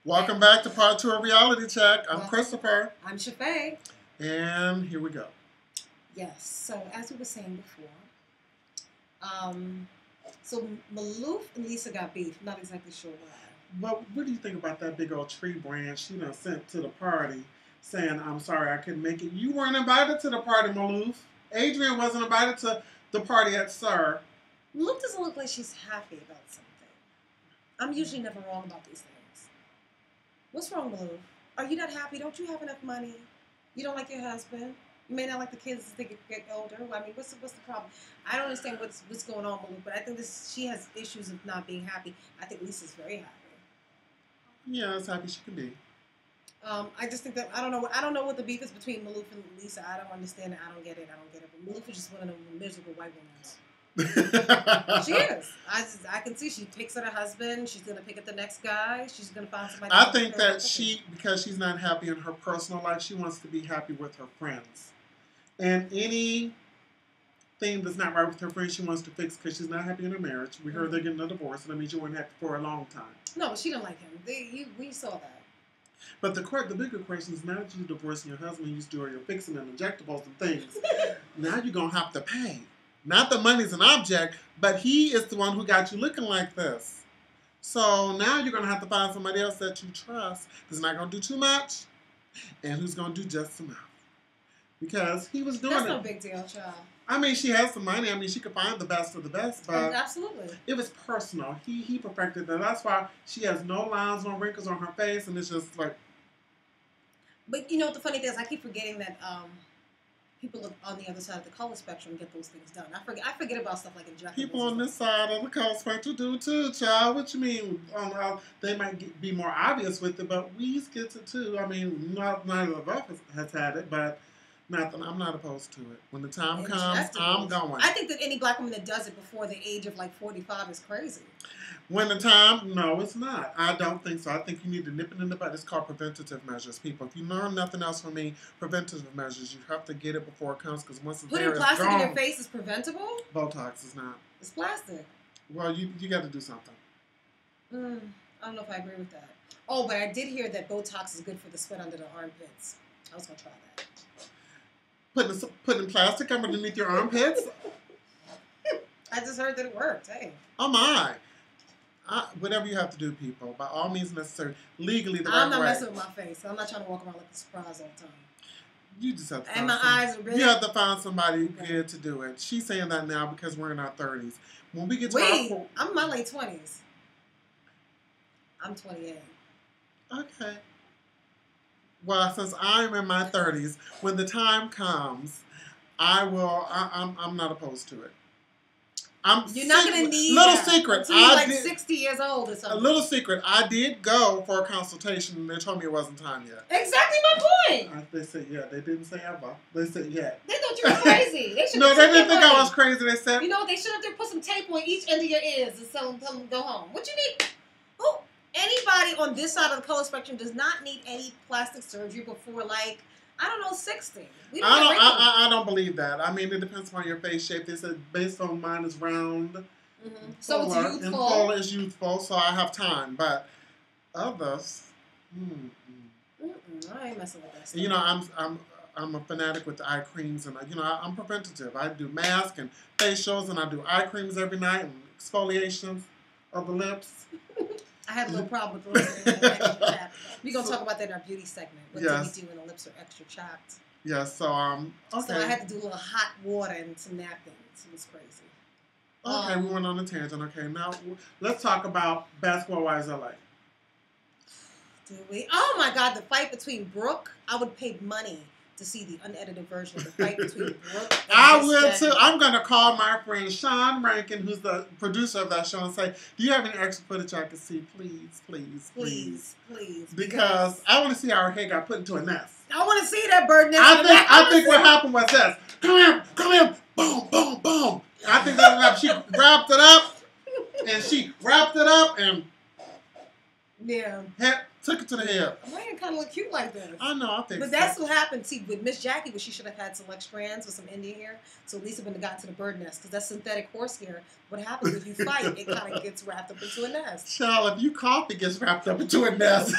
Welcome back to part 2 of Reality Check. I'm Christopher. I'm Shafay. And here we go. Yes, so as we were saying before, so Maloof and Lisa got beef. Not exactly sure why. Well, what do you think about that big old tree branch you done sent to the party saying, I'm sorry I couldn't make it? You weren't invited to the party, Maloof. Adrian wasn't invited to the party at SIR. Maloof doesn't look like she's happy about something. I'm usually never wrong about these things. What's wrong, Maloof? Are you not happy? Don't you have enough money? You don't like your husband? You may not like the kids as they get older. I mean, what's the problem? I don't understand what's going on, Maloof, but I think she has issues of not being happy. I think Lisa's very happy. Yeah, as happy she can be. I just think that I don't know what the beef is between Maloof and Lisa. I don't understand it. I don't get it. But Maloof is just one of them miserable white women. She is. I can see she picks at her husband. She's gonna pick at the next guy. She's gonna find somebody. I think that because she's not happy in her personal life, she wants to be happy with her friends. And anything that's not right with her friends, she wants to fix because she's not happy in her marriage. We heard they're getting a divorce, and that means you weren't happy for a long time. No, but she didn't like him. We saw that. But the bigger question is, now that you're divorcing your husband, you used to do all your fixing and injectables and things. Now you're going to have to pay. Not that money's an object, but he is the one who got you looking like this. So now you're going to have to find somebody else that you trust who's not going to do too much and who's going to do just enough. Because he was doing That's no big deal, child. I mean, she has some money. I mean, she could find the best of the best, but absolutely, it was personal. He perfected that. That's why she has no lines, no wrinkles on her face, and it's just like. But you know what the funny thing is? I keep forgetting that people on the other side of the color spectrum get those things done. I forget about stuff like injectables. People on this side of the color spectrum do too, child. What you mean? They might be more obvious with it, but we gets it too. I mean, neither of us has had it, but. I'm not opposed to it. When the time comes, I'm going. I think that any black woman that does it before the age of like 45 is crazy. When the time, no, it's not. I don't think so. I think you need to nip it in the bud. It's called preventative measures, people. If you learn nothing else from me, preventative measures, you have to get it before it comes because once it's there, it's gone. Putting plastic in your face is preventable? Botox is not. It's plastic. Well, you got to do something. I don't know if I agree with that. Oh, but I did hear that Botox is good for the sweat under the armpits. I was going to try that. Putting plastic underneath your armpits? I just heard that it worked. Hey. Oh my. Whatever you have to do, people, by all means necessary, legally the right way. I'm not messing with my face. I'm not trying to walk around like a surprise all the time. You just have to find eyes are really... You have to find somebody good to do it. She's saying that now because we're in our 30s. When we get to I'm in my late 20s. I'm 28. Okay. Well, since I'm in my 30s, when the time comes, I'm not opposed to it. You're not going to need secret. Until you're like 60 years old or something. A little secret. I did go for a consultation, and they told me it wasn't time yet. Exactly my point. They said yeah. They didn't say ever. They said yeah. They thought you were crazy. They no, they didn't think I was crazy. They said, you know, they should have put some tape on each end of your ears and tell them to go home. What you need? Who? Anybody on this side of the color spectrum does not need any plastic surgery before, like, I don't know, 60. I don't believe that. I mean, it depends on your face shape. They said based on mine is round. Mm-hmm. So it's youthful. And full is youthful, so I have time. But others, I ain't messing with that stuff. You know, I'm a fanatic with the eye creams, and I'm preventative. I do masks and facials, and I do eye creams every night and exfoliations of the lips. I had a little problem with the lips being extra chapped. We're going to talk about that in our beauty segment. What do we do when the lips are extra chapped? Yes, so, okay. So I had to do a little hot water and some napkins. It was crazy. Okay, we went on a tangent. Okay, now let's talk about Basketball Wives LA. Do we? Oh, my God, the fight between Brooke. I would pay money to see the unedited version of the fight between Brooke and I will too. I'm going to call my friend Sean Rankin, who's the producer of that show, and say, do you have any extra footage I can see? Please. Because I want to see how her hair got put into a nest. I want to see that bird nest. I think what happened was this. Come here, boom, boom, boom. I think that's what she wrapped it up, and Yeah. Took it to the head. Mine kind of look cute like this. I know, I think But that's what happened. See, with Miss Jackie, she should have had select strands with some Indian hair, so at least it wouldn't have got to the bird nest. Because that's synthetic horsehair. What happens if you fight, it kind of gets wrapped up into a nest. Child, if you cough, it gets wrapped up into a nest.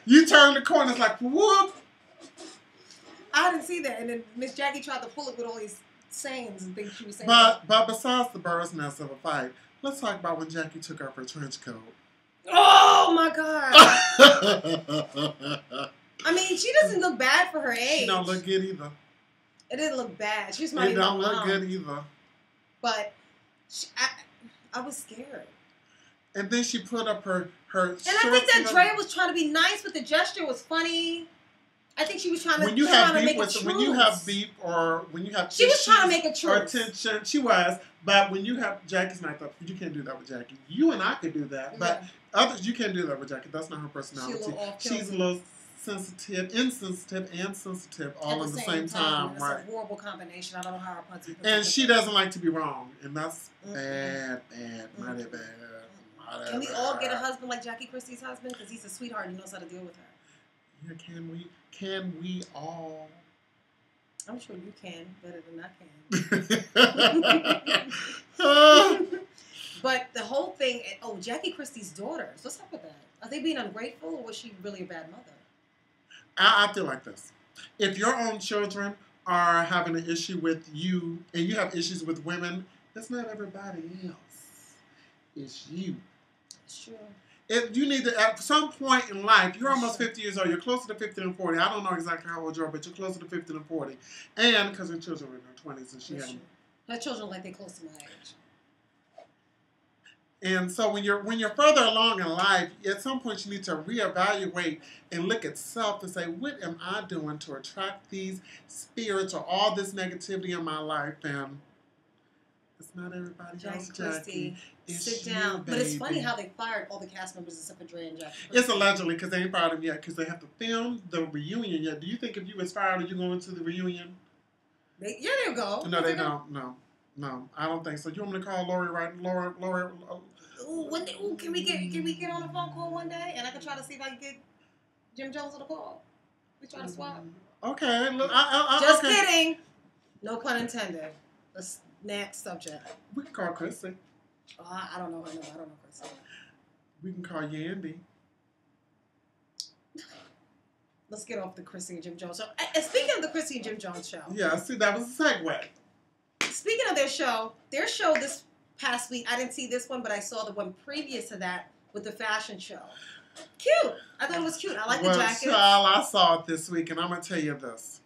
You turn the corner, it's like, whoop. I didn't see that. And then Miss Jackie tried to pull it with all these sayings and things she was saying. But besides the bird's nest of a fight, let's talk about when Jackie took off her trench coat. Oh my God! I mean, she doesn't look bad for her age. She don't look good either. It didn't look bad. She's my mom. It don't look good either. But I was scared. And then she put up her And I think that Drea was trying to be nice, but the gesture was funny. I think she was trying to, when you have beef or when you have she was trying to make a truce. Or tension, she was. But when you have Jackie's not up, you can't do that with Jackie. You and I could do that, but others you can't do that with Jackie. That's not her personality. She's a little sensitive, insensitive, and sensitive all at the same time. It's a horrible combination. I don't know how our pussy. And she doesn't like to be wrong, and that's bad, mighty bad. Can we all get a husband like Jackie Christie's husband? Because he's a sweetheart and he knows how to deal with her. Yeah, can we all? I'm sure you can better than I can. But the whole thing, Jackie Christie's daughters, what's up with that? Are they being ungrateful or was she really a bad mother? I feel like this. If your own children are having an issue with you and you have issues with women, it's not everybody else. It's you. It's true. If you need to, at some point in life, you're almost 50 years old, you're closer to 50 than 40. I don't know exactly how old you are, but you're closer to 50 than 40. And because her children were in their 20s and she had them. Her children like they're close to my age. And so when you're further along in life, at some point you need to reevaluate and look at self and say, what am I doing to attract these spirits or all this negativity in my life? And it's not everybody else, Jackie. Sit down. But it's funny how they fired all the cast members except for Drea and Jackie. It's allegedly because they ain't fired them yet because they have to film the reunion yet. Do you think if you was fired, are you going to the reunion? They'll go. No, they don't. No, I don't think so. You want me to call Lori Lori? Can we get on a phone call one day and I can try to see if I can get Jim Jones on the call? We try to swap. Okay. Look, Just kidding. No pun intended. Let's next subject. We can call Chrissy. I don't know her name. I don't know Chrissy. We can call Yandy. Let's get off the Chrissy and Jim Jones show. And speaking of the Chrissy and Jim Jones show. Yeah, see, that was a segue. Speaking of their show this past week, I didn't see this one, but I saw the one previous to that with the fashion show. Cute. I thought it was cute. I like the jacket. Child, I saw it this week, and I'm going to tell you this.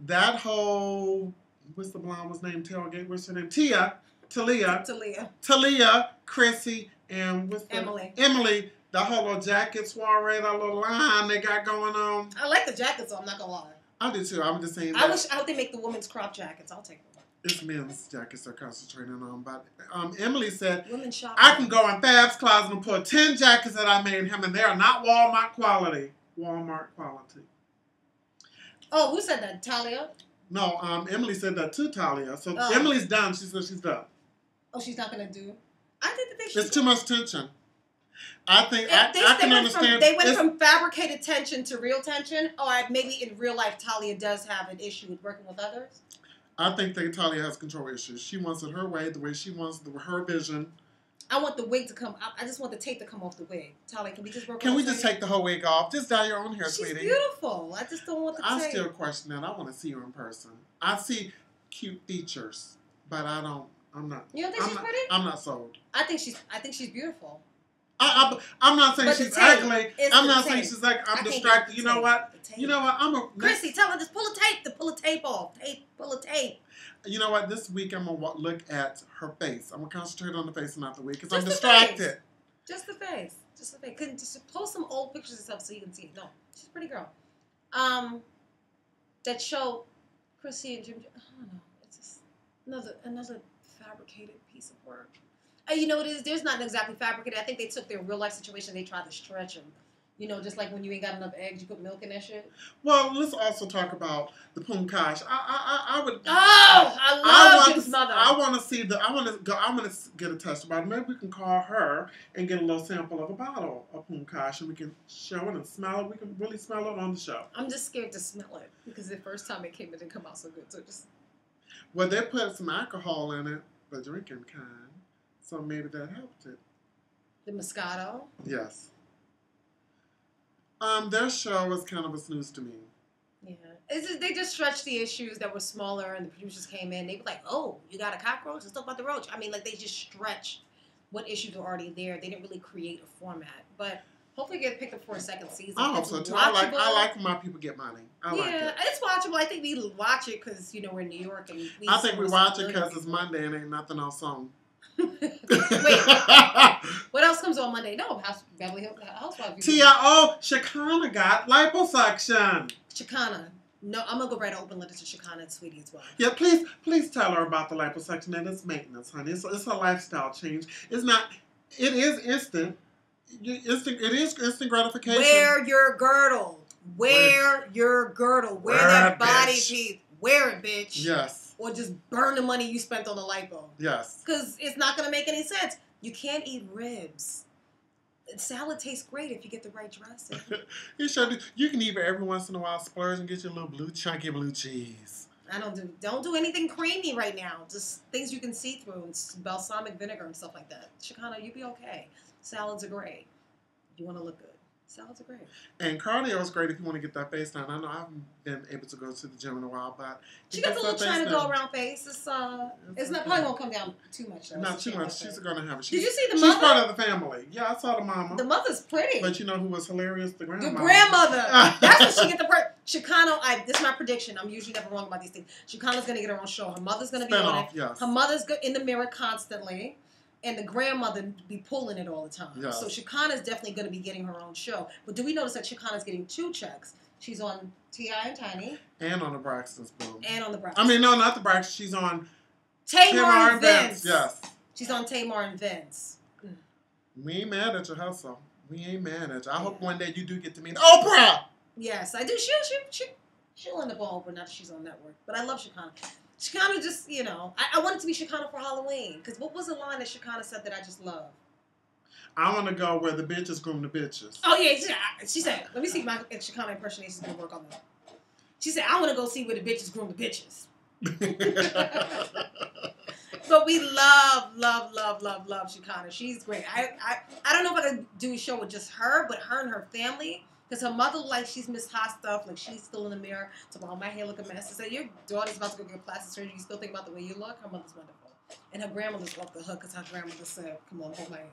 That whole, what's the blonde was named? Tailgate, what's her name? Talia, Chrissy, and what's the Emily. The whole little jacket soiree, that little line they got going on. I like the jackets, so I'm not going to lie. I do too. I'm just saying that. I hope they make the women's crop jackets. I'll take them. It's men's jackets they're concentrating on. But Emily said, shopping. I can go in Fab's closet and pull 10 jackets that I made him, and they are not Walmart quality. Walmart quality. Oh, who said that? Talia? No, Emily said that to Talia. So Emily's done. She said she's done. Oh, she's not going to do? I think that they should. It's too much tension. I think I can understand. They went from fabricated tension to real tension, or maybe in real life Talia does have an issue with working with others. I think that Talia has control issues. She wants it her way, the way she wants her vision. I want the wig to come. I just want the tape to come off the wig. Talia, can we just work? Can we just take the whole wig off? Just dye your own hair, sweetie. She's beautiful. I just don't want the tape. I still question that. I want to see her in person. I see cute features, but I don't. I'm not. You don't think she's pretty? I'm not sold. I think she's beautiful. I'm not saying she's ugly. I'm not saying she's like I'm distracted. You know what? Chrissy, tell her just pull a tape off. Pull a tape. You know what? This week I'm gonna look at her face. I'm gonna concentrate on the face and not the wig because I'm distracted. Just the face. Couldn't just post some old pictures and stuff so you can see. No, she's a pretty girl. That show, Chrissy and Jim. I don't know. It's just another fabricated piece of work. You know what it is? There's not exactly fabricated. I think they took their real life situation. They tried to stretch them You know, just like when you ain't got enough eggs, you put milk in that shit. Well, let's also talk about the punkash. I would. Oh, I love Jim's mother. I want to see the. I want to go. I'm going to get a test about it. Maybe we can call her and get a little sample of a bottle of punkash, and we can show it and smell it. We can really smell it on the show. I'm just scared to smell it because the first time it came, it didn't come out so good. So just. Well, they put some alcohol in it, the drinking kind, so maybe that helped it. The Moscato. Yes. Their show was kind of a snooze to me. Yeah. They just stretched the issues that were smaller, and the producers came in. They were like, "Oh, you got a cockroach? Let's talk about the roach." I mean, like they just stretched what issues were already there. They didn't really create a format, but hopefully get picked up for a second season. I hope so too. I like when my people get money. I like it. It's watchable. I think we watch it because we're in New York, and I think we watch it because it's Monday and ain't nothing else on. Wait, what else comes on Monday? No, Beverly Hills Housewives. T.I.O. Shekinah got liposuction. Shekinah. No, I'm gonna go write an open letter to Shekinah and Sweetie as well. Yeah, please tell her about the liposuction and it's maintenance, honey. It's a lifestyle change. It's not. It is instant. It is instant gratification. Wear your girdle. Wear your girdle. Wear that body piece. Wear it, bitch. Yes. Or just burn the money you spent on the lipo. Yes. Because it's not going to make any sense. You can't eat ribs. Salad tastes great if you get the right dressing. You sure do. You can even every once in a while splurge and get your little chunky blue cheese. Don't do anything creamy right now. Just things you can see through and balsamic vinegar and stuff like that. Shekinah, you'll be okay. Salads are great. You want to look good. Salads are great. And cardio is great if you want to get that face down. I know I haven't been able to go to the gym in a while, but she got the little trying to go around face. It's not probably won't come down too much though. Not too much. She's gonna have it. Did you see the mother? She's part of the family. Yeah, I saw the mama. The mother's pretty. But you know who was hilarious? The grandmother. The grandmother. That's when she get the Shekinah. This is my prediction. I'm usually never wrong about these things. Shekinah's gonna get her own show. Her mother's gonna be on it. Yes. Her mother's in the mirror constantly. And the grandmother be pulling it all the time. Yes. So Shekinah's definitely going to be getting her own show. But do we notice that Shekinah's getting 2 checks? She's on T.I. and Tiny. And on the Braxton's Boom. And on the Braxton. I mean, no, not the Braxton. She's on Tamar and Vince. Yes. She's on Tamar and Vince. We ain't mad at your hustle. We ain't mad at you. I hope one day you do get to meet Oprah. Yes, I do. She'll end up on Oprah, not that she's on network. But I love Shekinah. Shekinah just, I want it to be Shekinah for Halloween. Because what was the line that Shekinah said that I just love? I want to go where the bitches groom the bitches. Oh, yeah. She said, let me see if my Shekinah impersonation is going to work on that. She said, I want to go see where the bitches groom the bitches. But we love Shekinah. She's great. I don't know if I could do a show with just her, but her and her family. Because her mother, like, she's missed hot stuff. Like, she's still in the mirror. So, oh, my hair look a mess. I said, your daughter's about to go get plastic surgery. You still think about the way you look? Her mother's wonderful. And her grandmother's off the hook because her grandmother said, come on, hold my hand.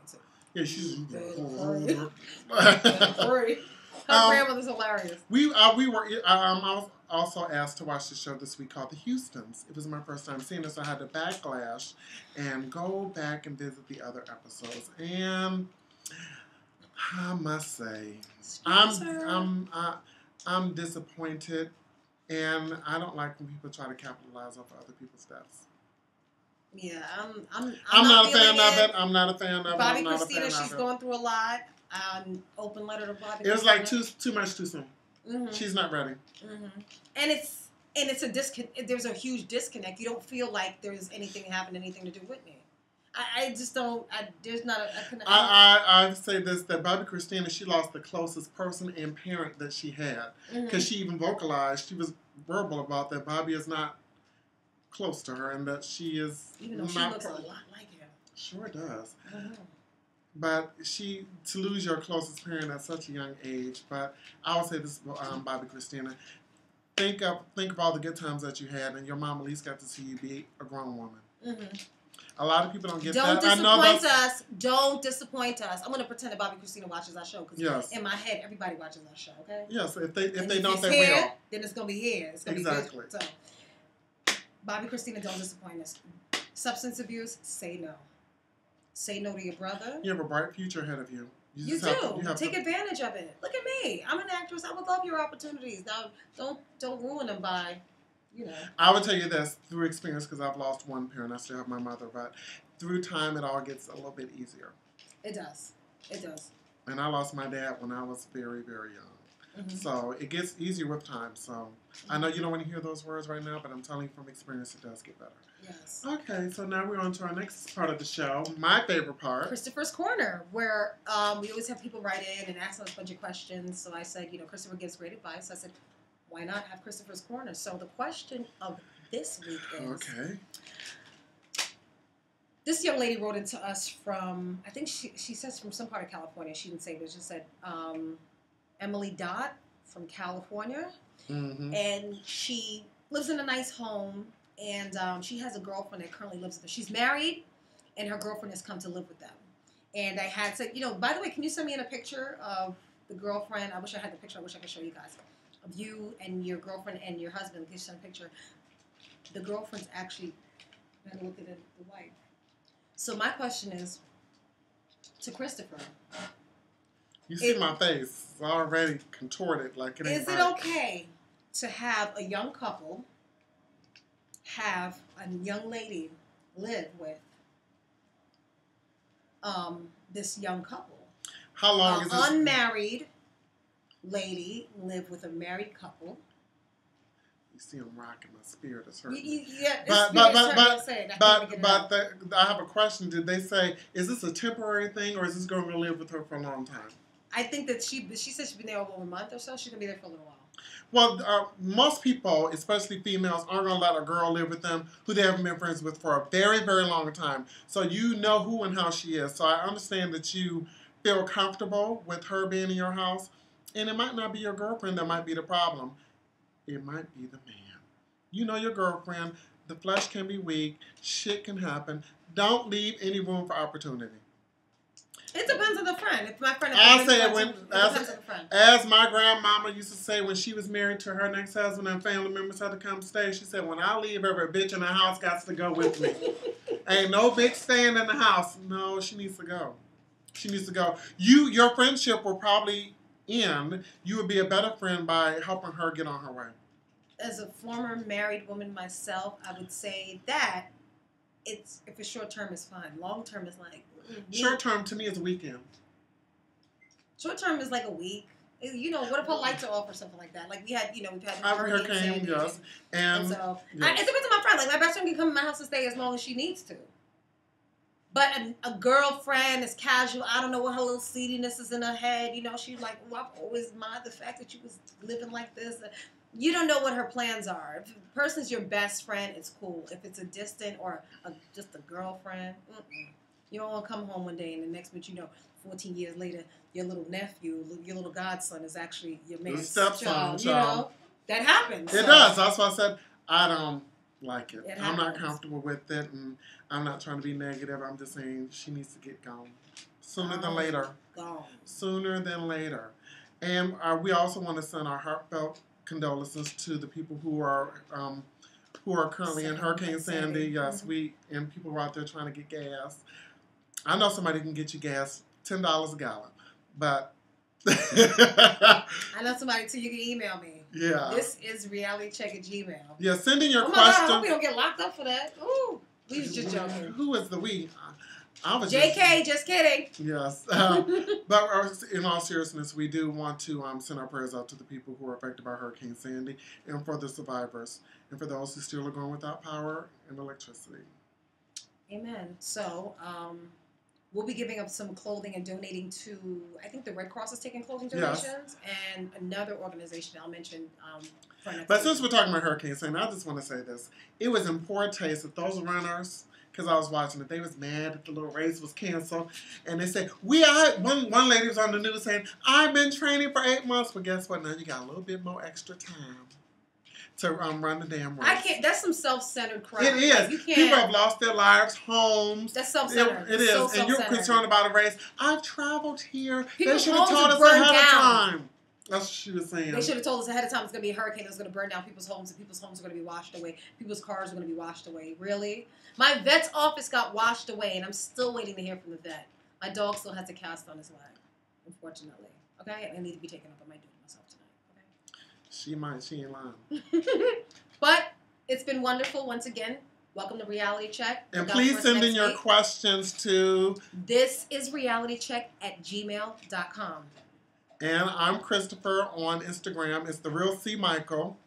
Yeah, she's... Her grandmother's hilarious. I was also asked to watch the show this week called The Houstons. It was my first time seeing it, so I had to backlash and go back and visit the other episodes. And... I must say, I'm disappointed, and I don't like when people try to capitalize off of other people's deaths. Yeah, I'm not a fan of it. I'm not a fan of it. Bobby Christina, she's going through a lot. Open letter to Bobby. It was like too much too soon. Mm-hmm. She's not ready. Mm-hmm. And it's a disconnect. There's a huge disconnect. You don't feel like there's anything to do with me. I just don't. There's not a connection. I say this, that Bobby Christina, she lost the closest person and parent that she had. Because she even vocalized, she was verbal about that Bobby is not close to her and that she is even though she looks a lot like him. Sure does. But to lose your closest parent at such a young age. But I would say this, Bobby Christina, think of all the good times that you had, and your mom at least got to see you be a grown woman. Mm-hmm. A lot of people don't get that. Don't disappoint us. I'm going to pretend that Bobby Christina watches our show because in my head, everybody watches our show. Okay. Yes. If they don't, they will. Then it's going to be here. It's going to be good. So, Bobby Christina, don't disappoint us. Substance abuse, say no. Say no to your brother. You have a bright future ahead of you. You do. Take advantage of it. Look at me. I'm an actress. I would love your opportunities. Now, don't ruin them by, I would tell you this through experience because I've lost one parent. I still have my mother, but through time, it all gets a little bit easier. It does. It does. And I lost my dad when I was very, very young. Mm-hmm. So it gets easier with time. So I know you don't want to hear those words right now, but I'm telling you from experience, it does get better. Yes. Okay, so now we're on to our next part of the show, my favorite part. Christopher's Corner, where we always have people write in and ask us a bunch of questions. So I said, Christopher gives great advice. I said, why not have Christopher's Corner? So the question of this week is... Okay. This young lady wrote into us from, I think she says from some part of California. She didn't say, but she said Emily Dot from California. Mm-hmm. And she lives in a nice home. And she has a girlfriend that currently lives with her. She's married, and her girlfriend has come to live with them. And I had said, by the way, can you send me in a picture of the girlfriend? I wish I had the picture. I wish I could show you guys. Of you and your girlfriend and your husband. Can you send a picture? The girlfriend's actually, I had to look at the wife. So my question is to Christopher. You see my face. It's already contorted like it ain't Is it okay to have a young couple have a young lady live with this young couple? How long is this? Unmarried lady live with a married couple. You see, I'm rocking. My spirit is hurting. Yeah, but I have a question. Did they say, is this a temporary thing, or is this going to live with her for a long time? I think that she said she's been there over a month or so. She's going to be there for a little while. Well, most people, especially females, aren't going to let a girl live with them who they haven't been friends with for a very, very long time. So you know who and how she is. So I understand that you feel comfortable with her being in your house. And it might not be your girlfriend that might be the problem. It might be the man. You know your girlfriend. The flesh can be weak. Shit can happen. Don't leave any room for opportunity. It depends on the friend. If my friend, I say as my grandmama used to say when she was married to her next husband and family members had to come stay, she said, when I leave, every bitch in the house got to go with me. Ain't no bitch staying in the house. No, she needs to go. She needs to go. Your friendship will probably end. You would be a better friend by helping her get on her way. As a former married woman myself, I would say that if it's short term, it's fine. Long term is like... Short term to me is a weekend. Short term is like a week. What if her lights are off or something like that? Like we've had hurricane, yes. And so yes. It depends on my friend. Like my best friend can come to my house and stay as long as she needs to. But a girlfriend is casual. I don't know what her little seediness is in her head. She's like, I've always admired the fact that you was living like this. You don't know what her plans are. If the person's your best friend, it's cool. If it's a distant or just a girlfriend, you don't want to come home one day and the next minute 14 years later, your little nephew, your little godson is actually your man's stepson. That happens. It does. That's why I said I don't like it. I'm not comfortable with it, and I'm not trying to be negative. I'm just saying she needs to get gone sooner than later. Sooner than later. And we also want to send our heartfelt condolences to the people who are currently in Hurricane Sandy. Yes, mm-hmm. And people who are out there trying to get gas. I know somebody can get you gas, $10 a gallon, but I know somebody too. You can email me. Yeah. ThisisReaityCheck@gmail. Yeah, send in your question. questions. God, I hope we don't get locked up for that. Ooh, we was just joking. Who is the we? I was JK, just kidding. Yes. But in all seriousness, we do want to send our prayers out to the people who are affected by Hurricane Sandy and for the survivors and for those who still are going without power and electricity. Amen. So, we'll be giving up some clothing and donating to, I think the Red Cross is taking clothing donations, and another organization I'll mention for next week. Since we're talking about Hurricane Sandy, I just want to say this. It was in poor taste that those runners, because I was watching it, they was mad that the little race was canceled, and they said, one lady was on the news saying, I've been training for 8 months, but guess what, now you got a little bit more extra time to run the damn race. I can't. That's some self-centered crap. It is. You can't, people have lost their lives, homes. That's self-centered. It is. So and you're concerned about a race. I've traveled here. People's they should have told us ahead of time. That's what she was saying. They should have told us ahead of time it's going to be a hurricane that's going to burn down people's homes, and people's homes are going to be washed away. People's cars are going to be washed away. Really? My vet's office got washed away, and I'm still waiting to hear from the vet. My dog still has a cast on his leg, unfortunately. Okay? I need to be taken up. I might do it myself tonight. Okay? She ain't lying. But it's been wonderful once again Welcome to Reality Check. And please send in your questions to ThisisReaityCheck@gmail.com. And I'm Christopher on Instagram. It's The Real C. Michael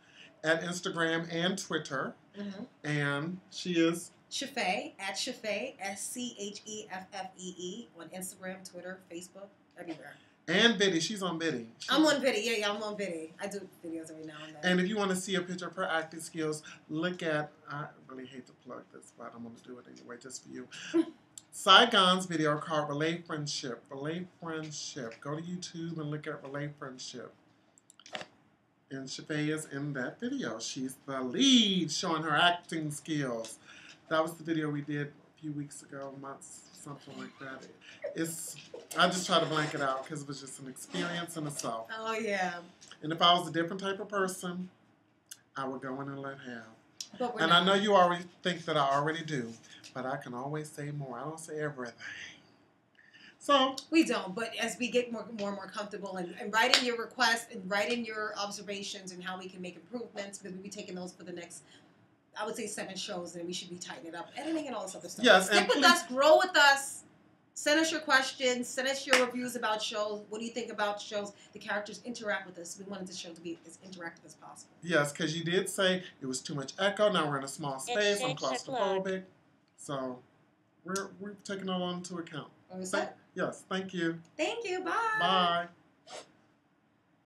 at Instagram and Twitter. Mm-hmm. And she is Shafee at Shafee, SCHEFFEE on Instagram, Twitter, Facebook, everywhere. And Biddy. She's on Biddy. I'm on Biddy. Yeah, I'm on Biddy. I do videos every now and then. And if you want to see a picture of her acting skills, look at, I really hate to plug this, but I'm going to do it anyway just for you. Saigon's video called Relay Friendship. Relay Friendship. Go to YouTube and look at Relay Friendship. And Shafee is in that video. She's the lead, showing her acting skills. That was the video we did a few weeks ago, months, something like that. I just try to blank it out because it was just an experience in itself. Oh, yeah. And if I was a different type of person, I would go in and let have. And I know you already think that I already do, but I can always say more. I don't say everything. So we don't, but as we get more and more comfortable and writing your requests and writing your observations and how we can make improvements, because we'll be taking those for the next, I would say 7 shows, and we should be tightening it up, editing and all this other stuff. Yes, stick with us, grow with us. Send us your questions. Send us your reviews about shows. What do you think about shows? The characters interact with us. We wanted the show to be as interactive as possible. Yes, because you did say it was too much echo. Now we're in a small space. I'm claustrophobic. So we're taking it all into account. What was that? Yes, thank you. Thank you. Bye. Bye.